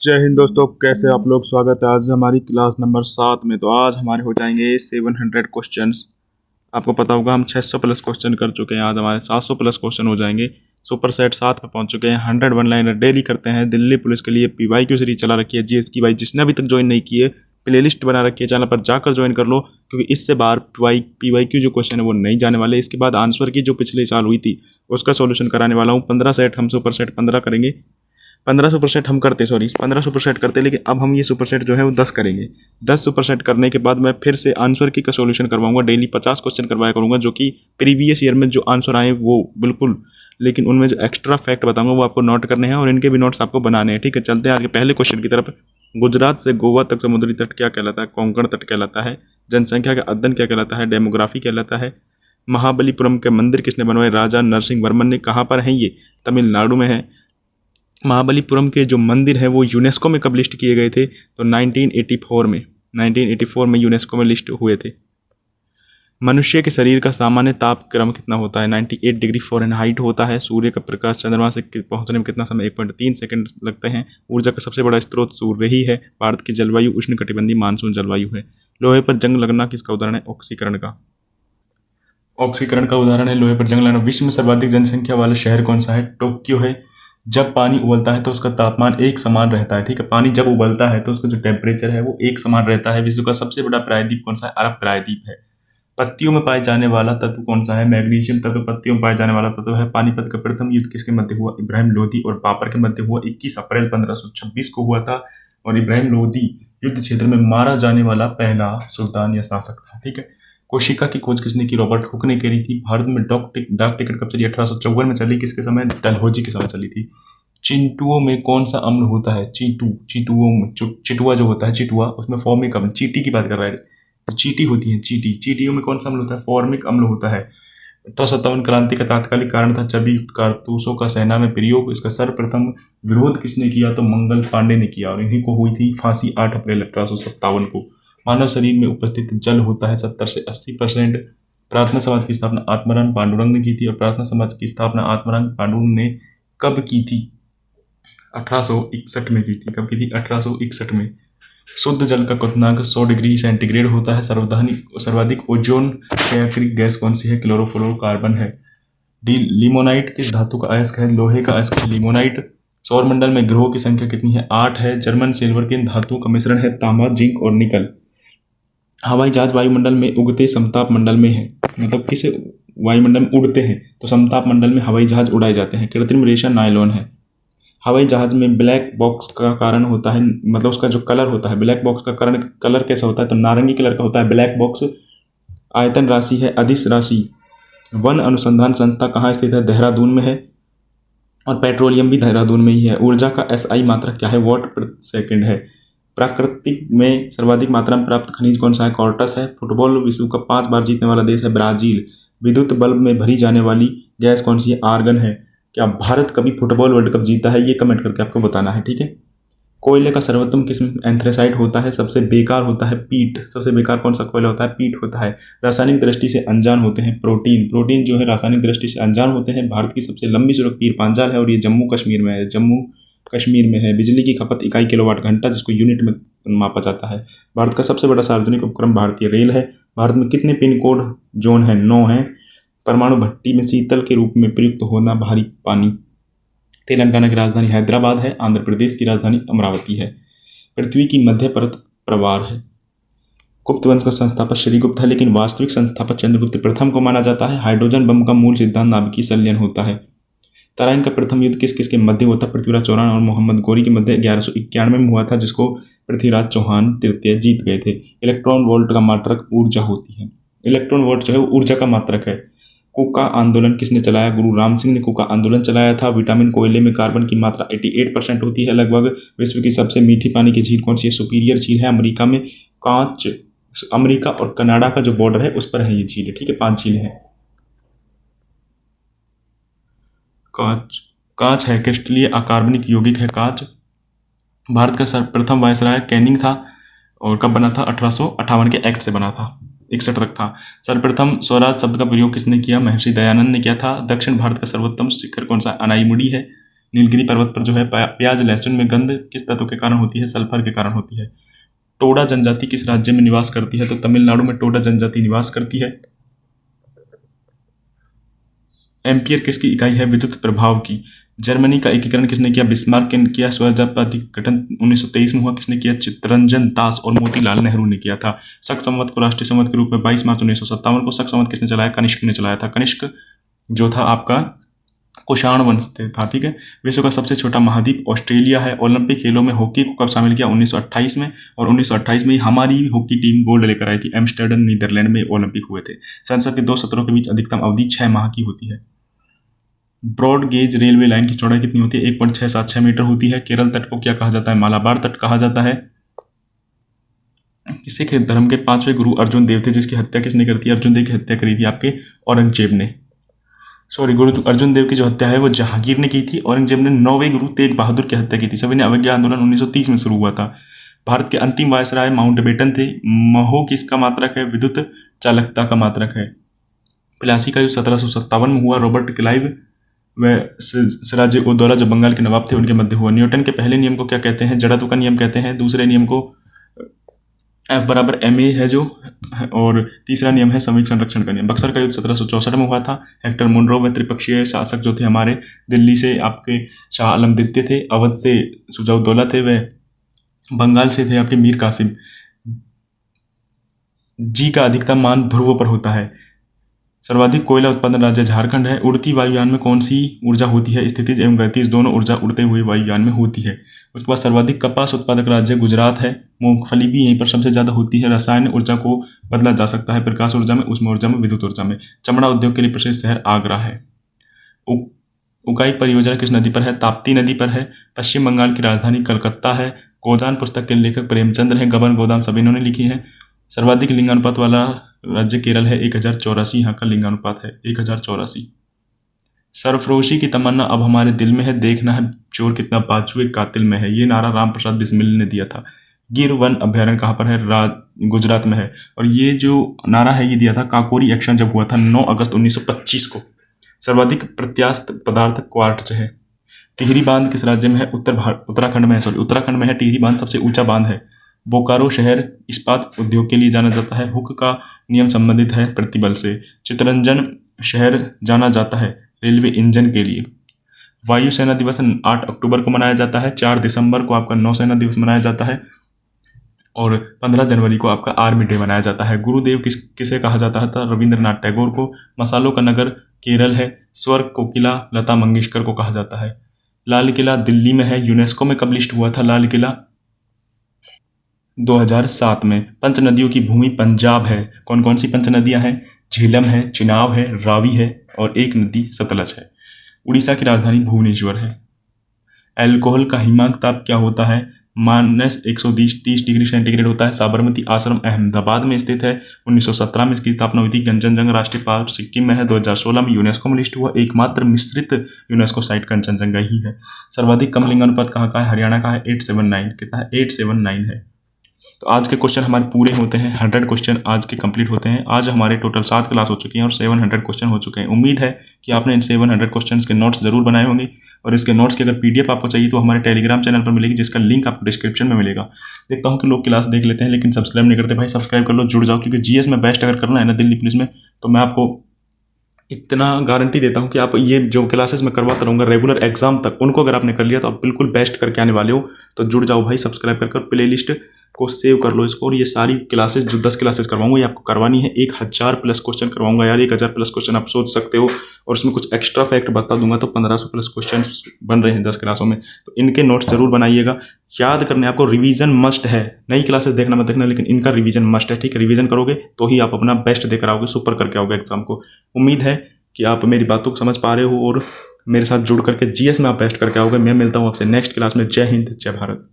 जय हिंद दोस्तों, कैसे आप लोग। स्वागत है आज हमारी क्लास नंबर 7 में। तो आज हमारे हो जाएंगे 700 क्वेश्चंस। आपको पता होगा हम 600 प्लस क्वेश्चन कर चुके हैं, आज हमारे 700 प्लस क्वेश्चन हो जाएंगे। सुपर सेट 7 पे पहुंच चुके हैं। 100 वन लाइनर डेली करते हैं। दिल्ली पुलिस के लिए PYQ सीरीज चला रखी है जीएस की। भाई जिसने अभी तक ज्वाइन नहीं की है, प्लेलिस्ट बना रखी है, चैनल पर जाकर ज्वाइन कर लो, क्योंकि इससे बार PYQ जो क्वेश्चन है वो नहीं जाने वाले। इसके बाद आंसर की जो पिछले साल हुई थी उसका सोल्यूशन कराने वाला हूँ। 15 सेट हम सुपर सेट 15 करेंगे। 15 सुपर सेट हम करते 15 सुपर सेट करते, लेकिन अब हम ये सुपर सेट जो है वो 10 करेंगे। 10 सुपर सेट करने के बाद मैं फिर से आंसर की का सोल्यूशन करवाऊंगा। डेली 50 क्वेश्चन करवाया करूंगा, जो कि प्रीवियस ईयर में जो आंसर आए वो बिल्कुल, लेकिन उनमें जो एक्स्ट्रा फैक्ट बताऊंगा वो आपको नोट करने हैं और इनके भी नोट्स आपको बनाने हैं। ठीक है, चलते हैं आगे पहले क्वेश्चन की तरफ। गुजरात से गोवा तक समुद्री तट क्या कहलाता है? कोंकण तट कहलाता है। जनसंख्या का अध्ययन क्या कहलाता है? डेमोग्राफी कहलाता है। महाबलीपुरम के मंदिर किसने बनवाए? राजा नरसिंह वर्मन ने। कहाँ पर है ये? तमिलनाडु में है। महाबलीपुरम के जो मंदिर हैं वो यूनेस्को में कब लिस्ट किए गए थे? तो 1984 में यूनेस्को में लिस्ट हुए थे। मनुष्य के शरीर का सामान्य तापक्रम कितना होता है? 98 डिग्री फ़ारेनहाइट होता है। सूर्य का प्रकाश चंद्रमा से पहुंचने में कितना समय? 1.3 सेकंड लगते हैं। ऊर्जा का सबसे बड़ा स्रोत सूर्य ही है। भारत की जलवायु उष्णकटिबंधीय मानसून जलवायु है। लोहे पर जंग लगना किसका उदाहरण है? ऑक्सीकरण का। ऑक्सीकरण का उदाहरण है लोहे पर जंग लगना। विश्व में सर्वाधिक जनसंख्या वाला शहर कौन सा है? टोक्यो है। जब पानी उबलता है तो उसका तापमान एक समान रहता है। ठीक है, पानी जब उबलता है तो उसका जो टेम्परेचर है वो एक समान रहता है। विश्व का सबसे बड़ा प्रायद्वीप कौन सा है? अरब प्रायद्वीप है। पत्तियों में पाए जाने वाला तत्व कौन सा है? मैग्नीशियम तत्व पत्तियों में पाए जाने वाला तत्व है। पानीपत का प्रथम युद्ध किसके मध्य हुआ? इब्राहिम लोदी और बाबर के मध्य हुआ। 21 अप्रैल 1526 को हुआ था और इब्राहिम लोदी युद्ध क्षेत्र में मारा जाने वाला पहला सुल्तान या शासक था। ठीक है। कोशिका की खोज किसने की? रॉबर्ट हुक ने करी थी। भारत में डाक टिकट कब चली? 1854 में चली। किसके समय? डलहौजी के समय चली थी। चिंटुओं में कौन सा अम्ल होता है? चींटुओं में चिटुआ जो होता है, चिटुआ, उसमें फॉर्मिक अम्ल, चींटी की बात कर रहा है, चींटी होती है चींटी। चींटियों में कौन सा अम्ल होता है? फॉर्मिक अम्ल होता है। 1857 क्रांति का तात्कालिक कारण था चबी युक्त कारतूसों का सेना में प्रयोग। इसका सर्वप्रथम विरोध किसने किया? तो मंगल पांडे ने किया और इन्हीं को हुई थी फांसी 8 अप्रैल 1857 को। मानव शरीर में उपस्थित जल होता है 70 से 80%। प्रार्थना समाज की स्थापना आत्माराम पांडुरंग ने की थी और प्रार्थना समाज की स्थापना आत्माराम पांडुरंग ने कब की थी? 1861 में की थी। कब की थी? 1861 में। शुद्ध जल का क्वथनांक 100 डिग्री सेंटीग्रेड होता है। सर्वाधिक ओजोन क्षयकारी गैस कौन सी है? क्लोरोफ्लोरोकार्बन है। लिमोनाइट किस धातु का अयस्क है? लोहे का अयस्क है लिमोनाइट। सौरमंडल में ग्रहों की संख्या कितनी है? 8 है। जर्मन सिल्वर किन धातुओं का मिश्रण है? तांबा, जिंक और निकल। हवाई जहाज वायुमंडल में उगते समताप मंडल में है, मतलब किस वायुमंडल में उड़ते हैं तो समताप मंडल में हवाई जहाज उड़ाए जाते हैं। कृत्रिम रेशा नायलॉन है। हवाई जहाज में ब्लैक बॉक्स का कारण होता है, मतलब उसका जो कलर होता है, ब्लैक बॉक्स का कारण कलर कैसा होता है? तो नारंगी कलर का होता है ब्लैक बॉक्स। आयतन राशि है अदिश राशि। वन अनुसंधान संस्था कहाँ स्थित है? देहरादून में है। और पेट्रोलियम भी देहरादून में ही है। ऊर्जा का SI मात्रक क्या है? वॉट प्रति सेकंड है। प्राकृतिक में सर्वाधिक मात्रा में प्राप्त खनिज कौन सा है? कॉर्टस है। फुटबॉल विश्व कप 5 बार जीतने वाला देश है ब्राजील। विद्युत बल्ब में भरी जाने वाली गैस कौन सी है? आर्गन है। क्या भारत कभी फुटबॉल वर्ल्ड कप जीता है? ये कमेंट करके आपको बताना है। ठीक है। कोयले का सर्वोत्तम किस्म एंथ्रेसाइट होता है। सबसे बेकार होता है पीट। सबसे बेकार कौन सा कोयला होता है? पीट होता है। रासायनिक दृष्टि से अनजान होते हैं प्रोटीन जो है रासायनिक दृष्टि से अनजान होते हैं। भारत की सबसे लंबी सड़क पीर पांजाल है और ये जम्मू कश्मीर में है। जम्मू कश्मीर में है। बिजली की खपत इकाई किलोवाट घंटा, जिसको यूनिट में मापा जाता है। भारत का सबसे बड़ा सार्वजनिक उपक्रम भारतीय रेल है। भारत में कितने पिन कोड जोन है? 9 है। परमाणु भट्टी में शीतल के रूप में प्रयुक्त होना भारी पानी। तेलंगाना की राजधानी हैदराबाद है। आंध्र प्रदेश की राजधानी अमरावती है। पृथ्वी की मध्य परत प्रवार है। गुप्त वंश का संस्थापक श्रीगुप्त है, लेकिन वास्तविक संस्थापक चंद्रगुप्त प्रथम को माना जाता है। हाइड्रोजन बम का मूल सिद्धांत नाभिकीय संलयन होता है। तराइन का प्रथम युद्ध किस किस के मध्य हुआ था? पृथ्वीराज चौहान और मोहम्मद गौरी के मध्य 1191 में हुआ था, जिसको पृथ्वीराज चौहान तृतीय जीत गए थे। इलेक्ट्रॉन वोल्ट का मात्रक ऊर्जा होती है। इलेक्ट्रॉन वोल्ट जो है वो ऊर्जा का मात्रक है। कुका आंदोलन किसने चलाया? गुरु राम सिंह ने कुका आंदोलन चलाया था। विटामिन कोयले में कार्बन की मात्रा 88% होती है लगभग। विश्व की सबसे मीठी पानी की झील कौन सी है? सुपीरियर झील है। अमेरिका में अमेरिका और कनाडा का जो बॉर्डर है उस पर है ये झील। ठीक है, 5 झीलें हैं। कांच है। क्रिस्टलीय अकार्बनिक यौगिक है कांच। भारत का सर्वप्रथम वायसराय कैनिंग था और कब बना था? 1858 के एक्ट से बना था। 61 तक था। सर्वप्रथम स्वराज शब्द का प्रयोग किसने किया? महर्षि दयानंद ने किया था। दक्षिण भारत का सर्वोत्तम शिखर कौन सा? अनाईमुड़ी है। नीलगिरी पर्वत पर जो है प्याज लहसुन में गंध किस तत्व के कारण होती है? सल्फर के कारण होती है। टोडा जनजाति किस राज्य में निवास करती है? तो तमिलनाडु में टोडा जनजाति निवास करती है। एम्पियर किसकी इकाई है? विद्युत प्रभाव की। जर्मनी का एकीकरण किसने किया? बिस्मार्क ने किया। स्वराज्य पार्टी का गठन 1923 में हुआ, किसने किया? चित्तरंजन दास और मोतीलाल नेहरू ने किया था। शक संवत को राष्ट्रीय संवत के रूप में 22 मार्च 1957 को शक संवत किसने चलाया? कनिष्क ने चलाया था। कनिष्क जो था आपका कुषाण वंश से था, ठीक है। विश्व का सबसे छोटा महाद्वीप ऑस्ट्रेलिया है। ओलंपिक खेलों में हॉकी को कब शामिल किया? 1928 में, और 1928 में ही हमारी हॉकी टीम गोल्ड लेकर आई थी। एम्स्टर्डम नीदरलैंड में ओलंपिक हुए थे। संसद के 2 सत्रों के बीच अधिकतम अवधि 6 माह की होती है। ब्रॉड गेज रेलवे लाइन की चौड़ाई कितनी होती है? 1.676 मीटर होती है। केरल तट को क्या कहा जाता है? मालाबार तट कहा जाता है। सिख धर्म के 5वें गुरु अर्जुन देव थे, जिसकी हत्या किसने करी थी? अर्जुन देव की हत्या करी थी आपके औरंगजेब ने। गुरु अर्जुन देव की जो हत्या है वो जहांगीर ने की थी। औरंगजेब ने 9वें गुरु तेग बहादुर की हत्या की थी। सविनय अवज्ञा आंदोलन 1930 में शुरू हुआ था। भारत के अंतिम वायसराय माउंटबेटन थे। महो किसका मात्रक है? विद्युत चालकता का मात्रक है। प्लासी का युद्ध 1757 में हुआ। रॉबर्ट क्लाइव व सिराज-उद-दौला जो बंगाल के नवाब थे उनके मध्य हुआ। न्यूटन के पहले नियम को क्या कहते हैं? जड़त्व का नियम कहते हैं। दूसरे नियम को F बराबर ma है जो, और तीसरा नियम है समविक संरक्षण का नियम। बक्सर का युद्ध 1764 में हुआ था। हेक्टर मुनरो व त्रिपक्षीय शासक जो थे हमारे, दिल्ली से आपके शाह आलम द्वितीय थे, अवध से शुजा-उद-दौला थे, व बंगाल से थे आपके मीर कासिम। जी का अधिकतम मान ध्रुवों पर होता है। सर्वाधिक कोयला उत्पादन राज्य झारखंड है। उड़ती वायुयान में कौन सी ऊर्जा होती है? स्थितिज एवं गतिज दोनों ऊर्जा उड़ते हुए वायुयान में होती है। उसके बाद सर्वाधिक कपास उत्पादक राज्य गुजरात है। मूंगफली भी यहीं पर सबसे ज्यादा होती है। रसायन ऊर्जा को बदला जा सकता है प्रकाश ऊर्जा में, उष्मा ऊर्जा में, विद्युत ऊर्जा में। चमड़ा उद्योग के लिए प्रसिद्ध शहर आगरा है। उकाई परियोजना किस नदी पर है? ताप्ती नदी पर है। पश्चिम बंगाल की राजधानी कलकत्ता है। गोदान पुस्तक के लेखक प्रेमचंद्र हैं। गबन गोदान सभी इन्होंने लिखी है। सर्वाधिक लिंगानुपात वाला राज्य केरल है। 1084 यहाँ का लिंगानुपात है, 1084। सरफरोशी की तमन्ना अब हमारे दिल में है, देखना है चोर कितना बाजुए कातिल में है। ये नारा राम प्रसाद बिस्मिल ने दिया था। गिर वन अभ्यारण्य कहाँ पर है? गुजरात में है। और ये जो नारा है ये दिया था काकोरी एक्शन जब हुआ था 9 अगस्त 1925 को। सर्वाधिक प्रत्यास्थ पदार्थ क्वार्ट्ज है। टिहरी बांध किस राज्य में है? उत्तराखंड में है। उत्तराखंड में है टिहरी बांध, सबसे ऊंचा बांध है। बोकारो शहर इस्पात उद्योग के लिए जाना जाता है। हुक का नियम संबंधित है प्रतिबल से। चित्तरंजन शहर जाना जाता है रेलवे इंजन के लिए। वायुसेना दिवस 8 अक्टूबर को मनाया जाता है। 4 दिसंबर को आपका नौसेना दिवस मनाया जाता है, और 15 जनवरी को आपका आर्मी डे मनाया जाता है। गुरुदेव किसे कहा जाता था? रविंद्रनाथ टैगोर को। मसालों का नगर केरल है। स्वर्ग को किला लता मंगेशकर को कहा जाता है। लाल किला दिल्ली में है। यूनेस्को में कब लिस्ट हुआ था लाल किला? 2007 में। पंच नदियों की भूमि पंजाब है। कौन कौन सी पंच नदियां हैं? झेलम है, चिनाब है, रावी है, और एक नदी सतलज है। उड़ीसा की राजधानी भुवनेश्वर है। अल्कोहल का हिमांक ताप क्या होता है? -130 डिग्री सेंटीग्रेड होता है। साबरमती आश्रम अहमदाबाद में स्थित है। 1917 में इसकी स्थापना हुई थी। कंचनजंगा राष्ट्रीय पार्क सिक्किम में है। 2016 में यूनेस्को में लिस्ट हुआ। एकमात्र मिश्रित यूनेस्को साइट कंचनजंगा ही है। सर्वाधिक कम लिंगानुपात कहाँ का है? हरियाणा का है। 879। कितना है? 879 है। तो आज के क्वेश्चन हमारे पूरे होते हैं। 100 क्वेश्चन आज के कंप्लीट होते हैं। आज हमारे टोटल 7 क्लास हो चुकी हैं और 700 क्वेश्चन हो चुके हैं। उम्मीद है कि आपने इन 700 क्वेश्चंस के नोट्स जरूर बनाए होंगे, और इसके नोट्स की अगर पीडीएफ आपको चाहिए तो हमारे टेलीग्राम चैनल पर मिलेगी, जिसका लिंक आपको डिस्क्रिप्शन में मिलेगा। देखता हूँ कि लोग क्लास देख लेते हैं लेकिन सब्सक्राइब नहीं करते। भाई सब्सक्राइब कर लो, जुड़ जाओ, क्योंकि जीएस में बेस्ट अगर करना है ना दिल्ली पुलिस में, तो मैं आपको इतना गारंटी देता हूँ कि आप ये जो क्लासेस मैं करवाता रहूँगा रेगुलर एग्जाम तक, उनको अगर आपने कर लिया तो आप बिल्कुल बेस्ट करके आने वाले हो। तो जुड़ जाओ भाई, सब्सक्राइब कर प्ले लिस्ट को सेव कर लो इसको। और ये सारी क्लासेस जो 10 क्लासेस करवाऊंगा ये आपको करवानी है। 1000 प्लस क्वेश्चन करवाऊंगा यार। 1000 प्लस क्वेश्चन आप सोच सकते हो, और उसमें कुछ एक्स्ट्रा फैक्ट बता दूंगा, तो 1500 प्लस क्वेश्चन बन रहे हैं 10 क्लासों में। तो इनके नोट्स जरूर बनाइएगा। याद करने आपको रिवीजन मस्ट है। नई क्लासेस देखना मत देखना, लेकिन इनका रिवीजन मस्ट है। ठीक है, रिवीजन करोगे तो ही आप अपना बेस्ट देकर आओगे, सुपर करके आओगे एग्जाम को। उम्मीद है कि आप मेरी बातों को समझ पा रहे हो और मेरे साथ जुड़ करके जीएस में आप बेस्ट करके आओगे। मैं मिलता हूँ आपसे नेक्स्ट क्लास में। जय हिंद, जय भारत।